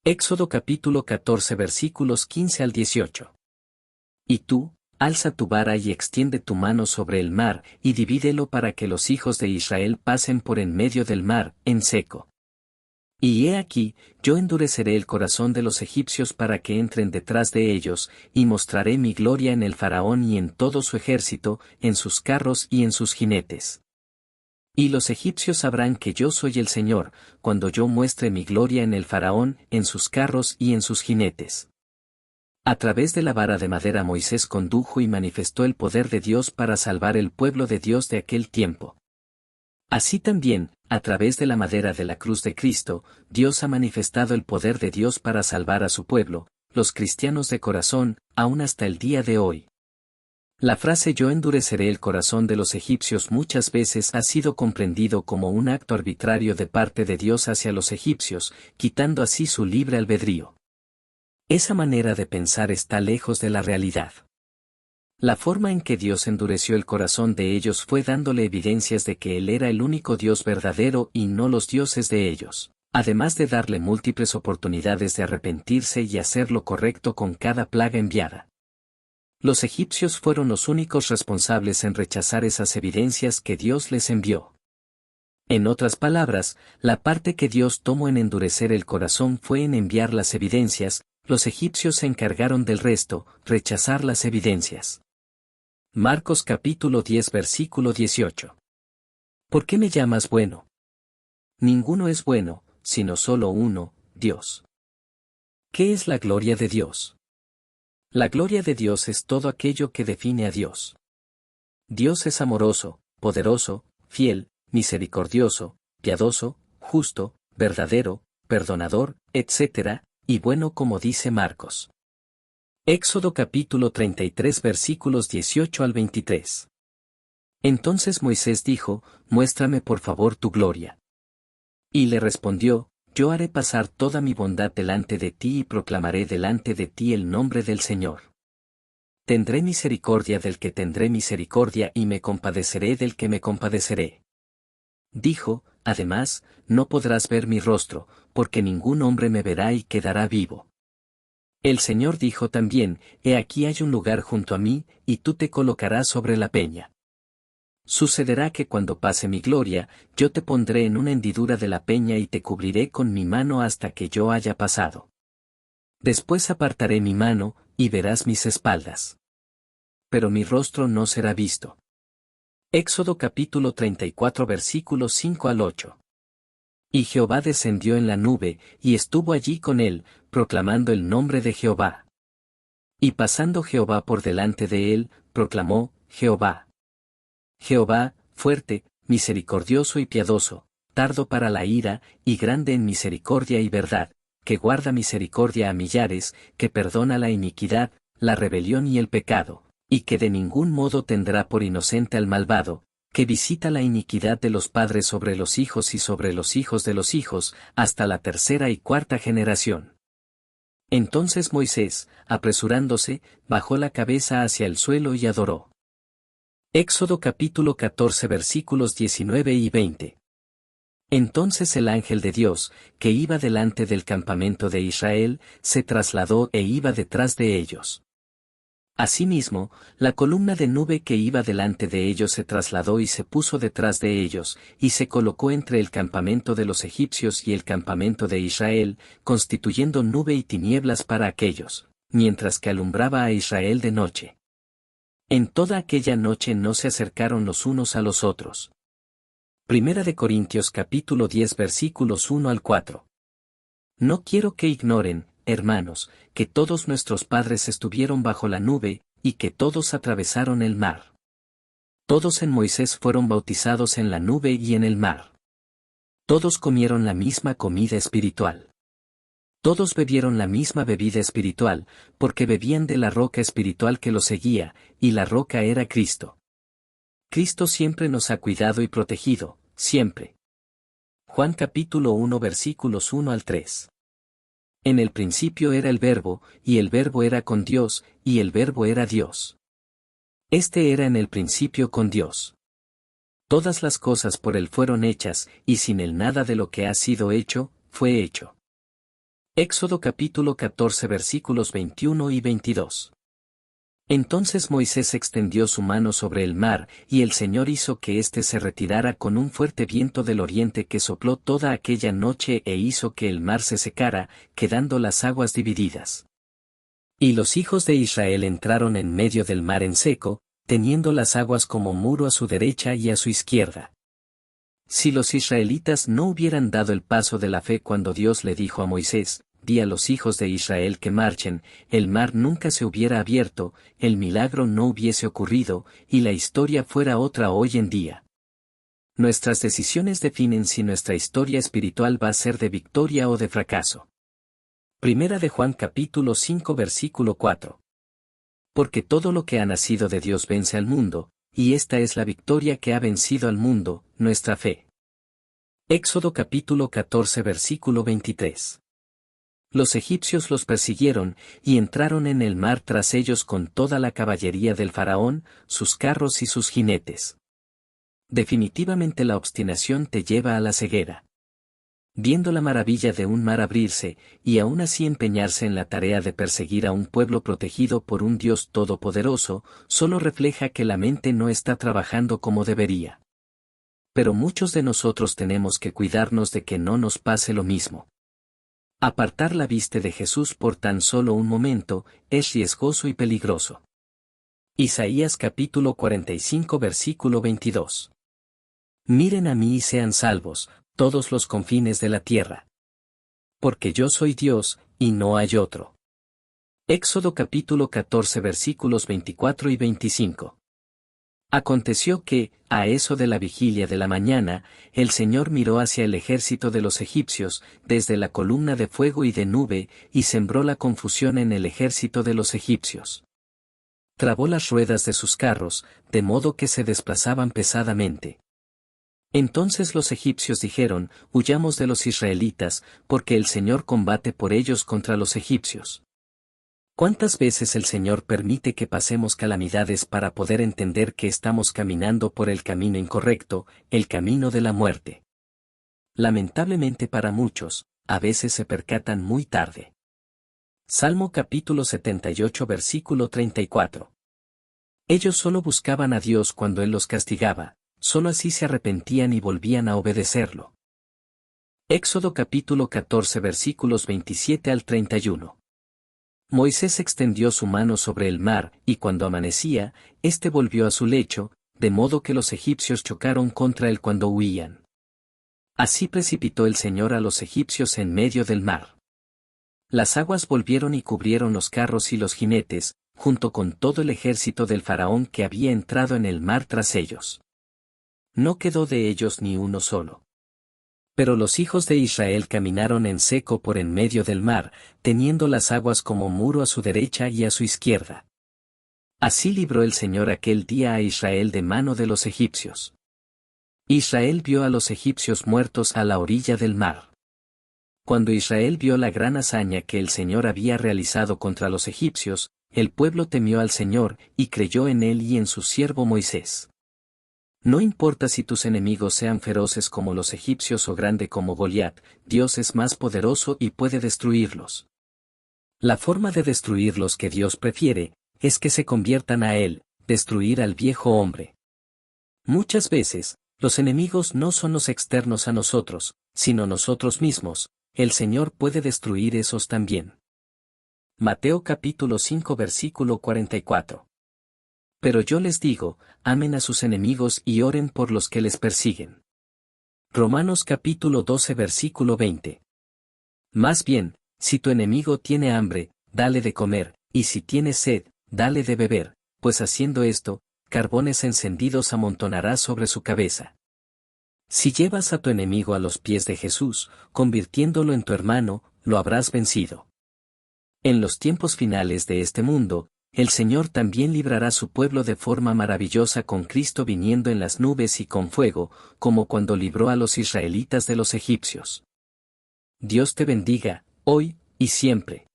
Éxodo capítulo 14 versículos 15 al 18. Y tú, alza tu vara y extiende tu mano sobre el mar, y divídelo para que los hijos de Israel pasen por en medio del mar, en seco. Y he aquí, yo endureceré el corazón de los egipcios para que entren detrás de ellos, y mostraré mi gloria en el faraón y en todo su ejército, en sus carros y en sus jinetes. Y los egipcios sabrán que yo soy el Señor, cuando yo muestre mi gloria en el faraón, en sus carros y en sus jinetes. A través de la vara de madera Moisés condujo y manifestó el poder de Dios para salvar el pueblo de Dios de aquel tiempo. Así también, a través de la madera de la cruz de Cristo, Dios ha manifestado el poder de Dios para salvar a su pueblo, los cristianos de corazón, aún hasta el día de hoy. La frase yo endureceré el corazón de los egipcios muchas veces ha sido comprendido como un acto arbitrario de parte de Dios hacia los egipcios, quitando así su libre albedrío. Esa manera de pensar está lejos de la realidad. La forma en que Dios endureció el corazón de ellos fue dándole evidencias de que Él era el único Dios verdadero y no los dioses de ellos, además de darle múltiples oportunidades de arrepentirse y hacer lo correcto con cada plaga enviada. Los egipcios fueron los únicos responsables en rechazar esas evidencias que Dios les envió. En otras palabras, la parte que Dios tomó en endurecer el corazón fue en enviar las evidencias, los egipcios se encargaron del resto, rechazar las evidencias. Marcos capítulo 10 versículo 18. ¿Por qué me llamas bueno? Ninguno es bueno, sino solo uno, Dios. ¿Qué es la gloria de Dios? La gloria de Dios es todo aquello que define a Dios. Dios es amoroso, poderoso, fiel, misericordioso, piadoso, justo, verdadero, perdonador, etc., y bueno como dice Marcos. Éxodo capítulo 33 versículos 18 al 23. Entonces Moisés dijo, muéstrame por favor tu gloria. Y le respondió, yo haré pasar toda mi bondad delante de ti y proclamaré delante de ti el nombre del Señor. Tendré misericordia del que tendré misericordia y me compadeceré del que me compadeceré. Dijo, además, no podrás ver mi rostro, porque ningún hombre me verá y quedará vivo. El Señor dijo también, he aquí hay un lugar junto a mí, y tú te colocarás sobre la peña. Sucederá que cuando pase mi gloria, yo te pondré en una hendidura de la peña y te cubriré con mi mano hasta que yo haya pasado. Después apartaré mi mano, y verás mis espaldas. Pero mi rostro no será visto. Éxodo capítulo 34 versículos 5 al 8. Y Jehová descendió en la nube, y estuvo allí con él, proclamando el nombre de Jehová. Y pasando Jehová por delante de él, proclamó, Jehová. Jehová, fuerte, misericordioso y piadoso, tardo para la ira, y grande en misericordia y verdad, que guarda misericordia a millares, que perdona la iniquidad, la rebelión y el pecado, y que de ningún modo tendrá por inocente al malvado, que visita la iniquidad de los padres sobre los hijos y sobre los hijos de los hijos, hasta la tercera y cuarta generación. Entonces Moisés, apresurándose, bajó la cabeza hacia el suelo y adoró. Éxodo capítulo 14 versículos 19 y 20. Entonces el ángel de Dios, que iba delante del campamento de Israel, se trasladó e iba detrás de ellos. Asimismo, la columna de nube que iba delante de ellos se trasladó y se puso detrás de ellos, y se colocó entre el campamento de los egipcios y el campamento de Israel, constituyendo nube y tinieblas para aquellos, mientras que alumbraba a Israel de noche. En toda aquella noche no se acercaron los unos a los otros. Primera de Corintios capítulo 10 versículos 1 al 4. No quiero que ignoren, hermanos, que todos nuestros padres estuvieron bajo la nube, y que todos atravesaron el mar. Todos en Moisés fueron bautizados en la nube y en el mar. Todos comieron la misma comida espiritual. Todos bebieron la misma bebida espiritual, porque bebían de la roca espiritual que los seguía, y la roca era Cristo. Cristo siempre nos ha cuidado y protegido, siempre. Juan capítulo 1 versículos 1 al 3. En el principio era el Verbo, y el Verbo era con Dios, y el Verbo era Dios. Este era en el principio con Dios. Todas las cosas por él fueron hechas, y sin él nada de lo que ha sido hecho, fue hecho. Éxodo capítulo 14 versículos 21 y 22. Entonces Moisés extendió su mano sobre el mar, y el Señor hizo que éste se retirara con un fuerte viento del oriente que sopló toda aquella noche e hizo que el mar se secara, quedando las aguas divididas. Y los hijos de Israel entraron en medio del mar en seco, teniendo las aguas como muro a su derecha y a su izquierda. Si los israelitas no hubieran dado el paso de la fe cuando Dios le dijo a Moisés, di a los hijos de Israel que marchen, el mar nunca se hubiera abierto, el milagro no hubiese ocurrido, y la historia fuera otra hoy en día. Nuestras decisiones definen si nuestra historia espiritual va a ser de victoria o de fracaso. Primera de Juan capítulo 5 versículo 4. Porque todo lo que ha nacido de Dios vence al mundo, y esta es la victoria que ha vencido al mundo, nuestra fe. Éxodo capítulo 14 versículo 23. Los egipcios los persiguieron, y entraron en el mar tras ellos con toda la caballería del faraón, sus carros y sus jinetes. Definitivamente la obstinación te lleva a la ceguera. Viendo la maravilla de un mar abrirse, y aún así empeñarse en la tarea de perseguir a un pueblo protegido por un Dios todopoderoso, solo refleja que la mente no está trabajando como debería. Pero muchos de nosotros tenemos que cuidarnos de que no nos pase lo mismo. Apartar la vista de Jesús por tan solo un momento, es riesgoso y peligroso. Isaías capítulo 45 versículo 22. Miren a mí y sean salvos, todos los confines de la tierra. Porque yo soy Dios, y no hay otro. Éxodo capítulo 14 versículos 24 y 25. Aconteció que, a eso de la vigilia de la mañana, el Señor miró hacia el ejército de los egipcios, desde la columna de fuego y de nube, y sembró la confusión en el ejército de los egipcios. Trabó las ruedas de sus carros, de modo que se desplazaban pesadamente. Entonces los egipcios dijeron, huyamos de los israelitas, porque el Señor combate por ellos contra los egipcios. ¿Cuántas veces el Señor permite que pasemos calamidades para poder entender que estamos caminando por el camino incorrecto, el camino de la muerte? Lamentablemente para muchos, a veces se percatan muy tarde. Salmo capítulo 78 versículo 34. Ellos solo buscaban a Dios cuando Él los castigaba, solo así se arrepentían y volvían a obedecerlo. Éxodo capítulo 14 versículos 27 al 31. Moisés extendió su mano sobre el mar, y cuando amanecía, éste volvió a su lecho, de modo que los egipcios chocaron contra él cuando huían. Así precipitó el Señor a los egipcios en medio del mar. Las aguas volvieron y cubrieron los carros y los jinetes, junto con todo el ejército del faraón que había entrado en el mar tras ellos. No quedó de ellos ni uno solo. Pero los hijos de Israel caminaron en seco por en medio del mar, teniendo las aguas como muro a su derecha y a su izquierda. Así libró el Señor aquel día a Israel de mano de los egipcios. Israel vio a los egipcios muertos a la orilla del mar. Cuando Israel vio la gran hazaña que el Señor había realizado contra los egipcios, el pueblo temió al Señor, y creyó en él y en su siervo Moisés. No importa si tus enemigos sean feroces como los egipcios o grande como Goliat, Dios es más poderoso y puede destruirlos. La forma de destruirlos que Dios prefiere, es que se conviertan a Él, destruir al viejo hombre. Muchas veces, los enemigos no son los externos a nosotros, sino nosotros mismos, el Señor puede destruir esos también. Mateo capítulo 5 versículo 44. Pero yo les digo, amen a sus enemigos y oren por los que les persiguen. Romanos capítulo 12 versículo 20. Más bien, si tu enemigo tiene hambre, dale de comer, y si tiene sed, dale de beber, pues haciendo esto, carbones encendidos amontonarás sobre su cabeza. Si llevas a tu enemigo a los pies de Jesús, convirtiéndolo en tu hermano, lo habrás vencido. En los tiempos finales de este mundo, el Señor también librará a su pueblo de forma maravillosa con Cristo viniendo en las nubes y con fuego, como cuando libró a los israelitas de los egipcios. Dios te bendiga, hoy y siempre.